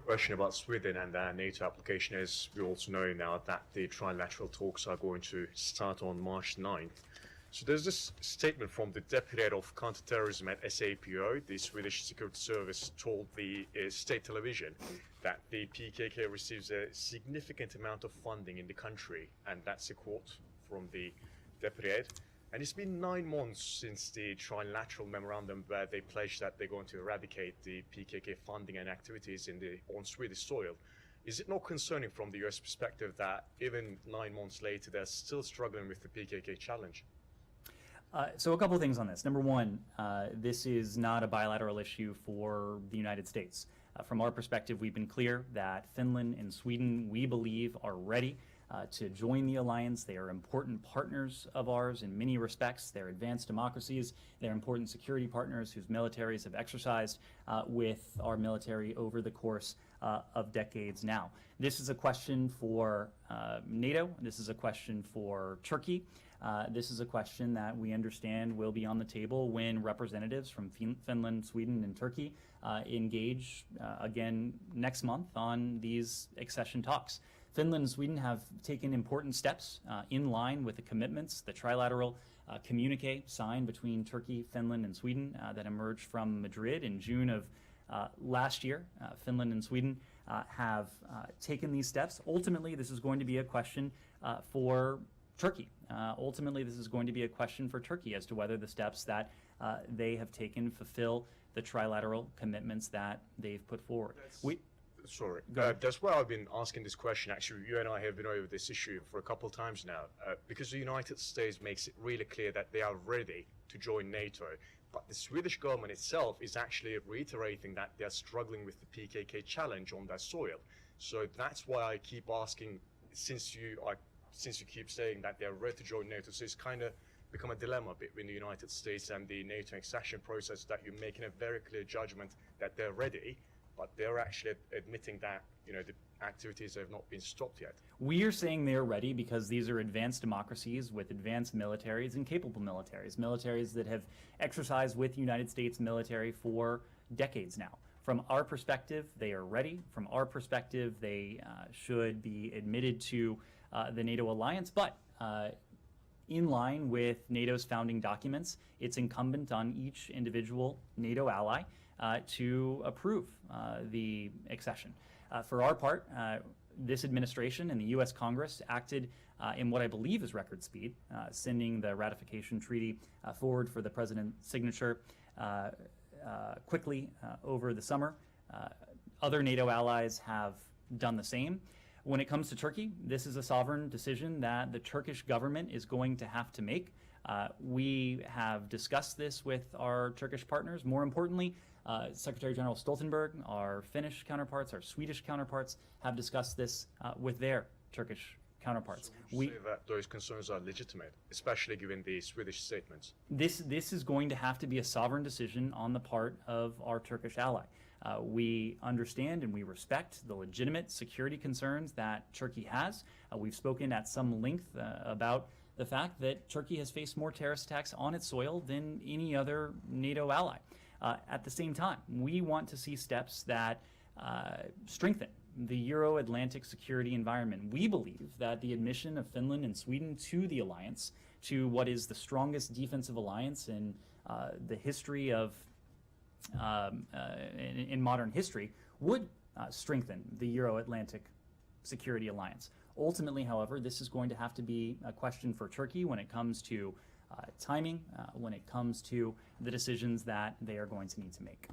question about Sweden and their NATO application is, we also know now that the trilateral talks are going to start on March 9th. So there's this statement from the Deputy Head of Counterterrorism at SAPO, the Swedish Security Service, told the state television that the PKK receives a significant amount of funding in the country, and that's a quote from the Deputy Head. And it's been 9 months since the trilateral memorandum where they pledged that they're going to eradicate the PKK funding and activities on Swedish soil. Is it not concerning from the US perspective that even 9 months later they're still struggling with the PKK challenge? So a couple of things on this. Number one, this is not a bilateral issue for the United States. From our perspective, we've been clear that Finland and Sweden, we believe, are ready to join the alliance. They are important partners of ours in many respects. They're advanced democracies. They're important security partners whose militaries have exercised with our military over the course of decades now. This is a question for NATO. This is a question for Turkey. This is a question that we understand will be on the table when representatives from Finland, Sweden, and Turkey engage again next month on these accession talks. Finland and Sweden have taken important steps in line with the commitments, the trilateral communique signed between Turkey, Finland, and Sweden that emerged from Madrid in June of last year. Finland and Sweden have taken these steps. Ultimately, this is going to be a question for Turkey. Ultimately, this is going to be a question for Turkey as to whether the steps that they have taken fulfill the trilateral commitments that they've put forward. Sorry, that's why I've been asking this question. Actually, you and I have been over this issue for a couple of times now, because the United States makes it really clear that they are ready to join NATO. But the Swedish government itself is actually reiterating that they're struggling with the PKK challenge on their soil. So that's why I keep asking, since you keep saying that they're ready to join NATO, so it's kind of become a dilemma between the United States and the NATO accession process, that you're making a very clear judgment that they're ready, but they're actually admitting that, you know, the activities have not been stopped yet. We are saying they're ready because these are advanced democracies with advanced militaries and capable militaries that have exercised with the United States military for decades now. From our perspective, they are ready. From our perspective, they should be admitted to the NATO alliance, but in line with NATO's founding documents, it's incumbent on each individual NATO ally to approve the accession. For our part, this administration and the U.S. Congress acted in what I believe is record speed, sending the ratification treaty forward for the president's signature quickly over the summer. Other NATO allies have done the same. When it comes to Turkey, this is a sovereign decision that the Turkish government is going to have to make. We have discussed this with our Turkish partners. More importantly, Secretary General Stoltenberg, our Finnish counterparts, our Swedish counterparts have discussed this with their Turkish counterparts. So would you say that those concerns are legitimate, especially given the Swedish statements? This is going to have to be a sovereign decision on the part of our Turkish ally. We understand and we respect the legitimate security concerns that Turkey has. We've spoken at some length about the fact that Turkey has faced more terrorist attacks on its soil than any other NATO ally. At the same time, we want to see steps that strengthen the Euro-Atlantic security environment. We believe that the admission of Finland and Sweden to the alliance, to what is the strongest defensive alliance in the history of in modern history, would strengthen the Euro-Atlantic security alliance. Ultimately, however, this is going to have to be a question for Turkey when it comes to timing, when it comes to the decisions that they are going to need to make.